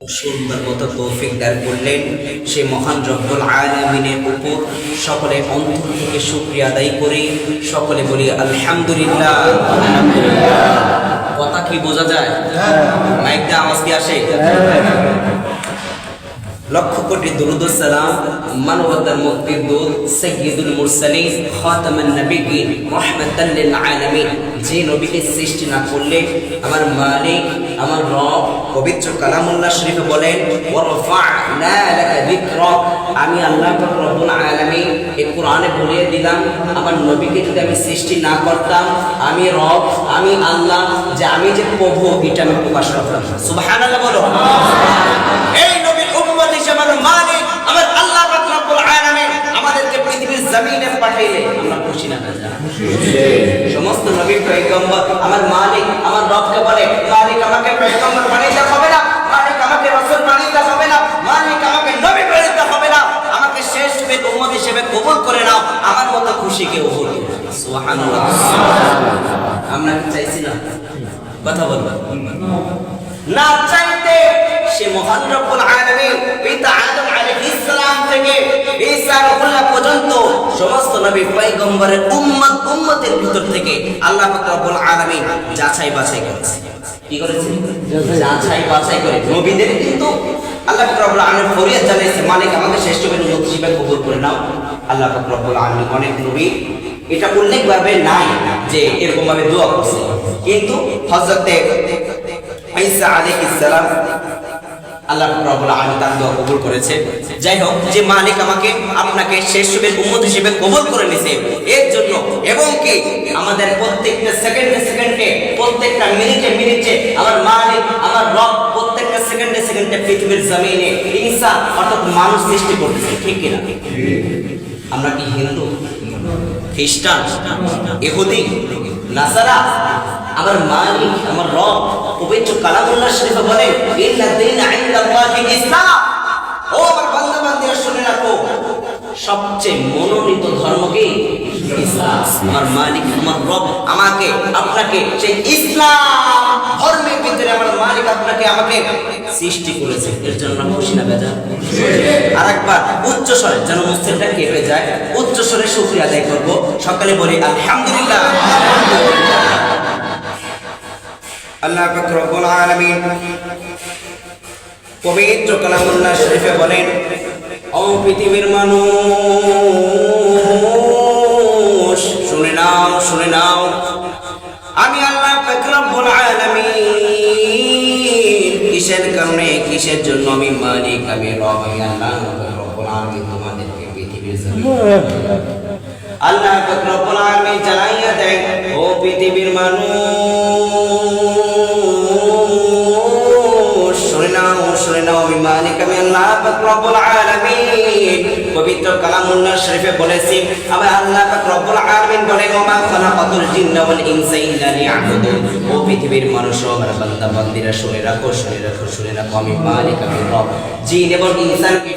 সুন্দর মতো তৌফিক দান করলেন সেই মহান রব্বুল আলামিনের উপর সকলে অন্তর থেকে শুকরিয়া আদায় করি, সকলে বলি আলহামদুলিল্লাহ। কথা কি বোঝা যায়? মাইকটা আওয়াজ কি আসে? লক্ষ কোটি দুরূদ ও সালাম মানবতার মুক্তির দূত সাইয়্যিদুল মুরসালিন খাতামুন নবিয়্যিন রাহমাতাল লিল আলামিন, যে নবীকে সৃষ্টি না করলে আমার মালিক আমার রব পবিত্র কালামুল্লাহ শরীফে বলেন ওয়া রাফা'না লাকা যিকরাক, আমি আল্লাহ পাক রব্বুল আলামিন এই কোরআনে বলিয়ে দিলাম আমার নবীকে যদি আমি সৃষ্টি না করতাম আমি রব আমি আল্লাহ যে আমি যে প্রভু এটা আমি প্রকাশ করতাম। সুবহানাল্লাহ বলো। এই নবীর উম্মত হিসেবে আমার মালিক আমার আল্লাহ পাক রব্বুল আলামিন আমাদেরকে পৃথিবীর জমিনে পাঠাইলে আমরা খুশি না না সমস্ত নবী পয়গম্বর আমার মালিক আমার রবকে বলে মালিক আমাকে পয়গম্বর বানাইতে হবে না, মালিক আমাকে রাসূল বানাইতে হবে না, মালিক আমাকে নবী বানাইতে হবে না, আমাকে শেষ উম্মত হিসেবে কবুল করে নাও, আমার মতো খুশি কেউ হলো। সুবহানাল্লাহ। আমরা কি চাইছি না? কথা বলবা না চাইতে সে মহান রব্বুল আলামিন পিতা আদম আলাইহিস সালাম থেকে ঈসা রুহুল্লাহ পর্যন্ত সমস্ত নবী পয়গম্বরের উম্মতের ভিতর থেকে আল্লাহ পাক রব্বুল আলামিন যাচাই বাছাই করেছে। কি করেছে? যাচাই বাছাই করে নবীদের কিন্তু আল্লাহ পাক রব্বুল আলামিন ফরিয়াদ জানাইছে মালিক আমাকে শ্রেষ্ঠ উম্মত হিসেবে কবুল করে নাও। আল্লাহ পাক রব্বুল আলামিন অনেক নবী এটা উল্লেখ ভাবে নাই যে এরকম ভাবে দোয়া করছে, কিন্তু হযরত ঈসা আলাইহিস সালাম আল্লাহ রাব্বুল আলামিন তার দোয়া কবুল করেছে। যাই হোক, যে মালিক আমাকে আপনাকে শেষ নবীর উম্মত হিসেবে কবুল করে নিয়েছে এর জন্য, এবং কি আমাদের প্রত্যেকটা সেকেন্ডে প্রত্যেকটা মিনিটে আমার মালিক আমার রব প্রত্যেকটা সেকেন্ডে পৃথিবীর জমিনে ঈসা অর্থাৎ মানুষ সৃষ্টি করতেছে। ঠিক কি না? আমরা কি হিন্দু, খ্রিস্টান, ইহুদি, নাসারা? আমার মালিক আমার রব পবিত্র কালামুল্লাহ শরীফে বলেন ইন্না দীনা ইনদাল্লাহিল ইসলাম। ও আমার বান্দা বান্দীরা শুনে রাখো, সবচেয়ে মনোনীত ধর্ম কি? ইসলাম। আমার মালিক আমার রব আমাকে আপনাকে সেই ইসলাম ধর্মের ভিতরে আমার মালিক আপনাকে আমাকে সৃষ্টি করেছে, এর জন্য খুশি না বেজার? আরেকবার উচ্চ স্বরে যেন মুসলিমটা কেঁপে যায়, উচ্চ স্বরে শুকরিয়া আদায় করব, সকালে বলি আলহামদুলিল্লাহ। আল্লাহ পাক রব্বুল আলামিন পবিত্র কালামুল্লাহ শরীফে বলেন ও পৃথিবীর মানুষ শুনে নাও আমি আল্লাহ পাক রব্বুল আলামিন কিসের কারণে কিসের জন্য আমি মালিক আমি রব আমি আল্লাহ পাক রব্বুল আলামিন তোমাদেরকে পৃথিবীর জমিনে আল্লাহ পাক রব্বুল আলামিন জানাইয়া দেন ও পৃথিবীর মানুষ শুনে নাও আমি মালিক আমি আল্লাহ পাক রব্বুল আলামিন পবিত্র কালামুল্লাহ শরীফে বলেছি আমি আল্লাহ পাক রব্বুল আলামিন বলেন ওমা খালাকাতুল জিন্না ওয়াল ইনসা ইল্লা লিয়াবুদুন। ও পৃথিবীর মানুষ আমার বান্দা বান্দীরা শুনে রাখো আমি মালিক আমি রব জিন এবং ইনসানকে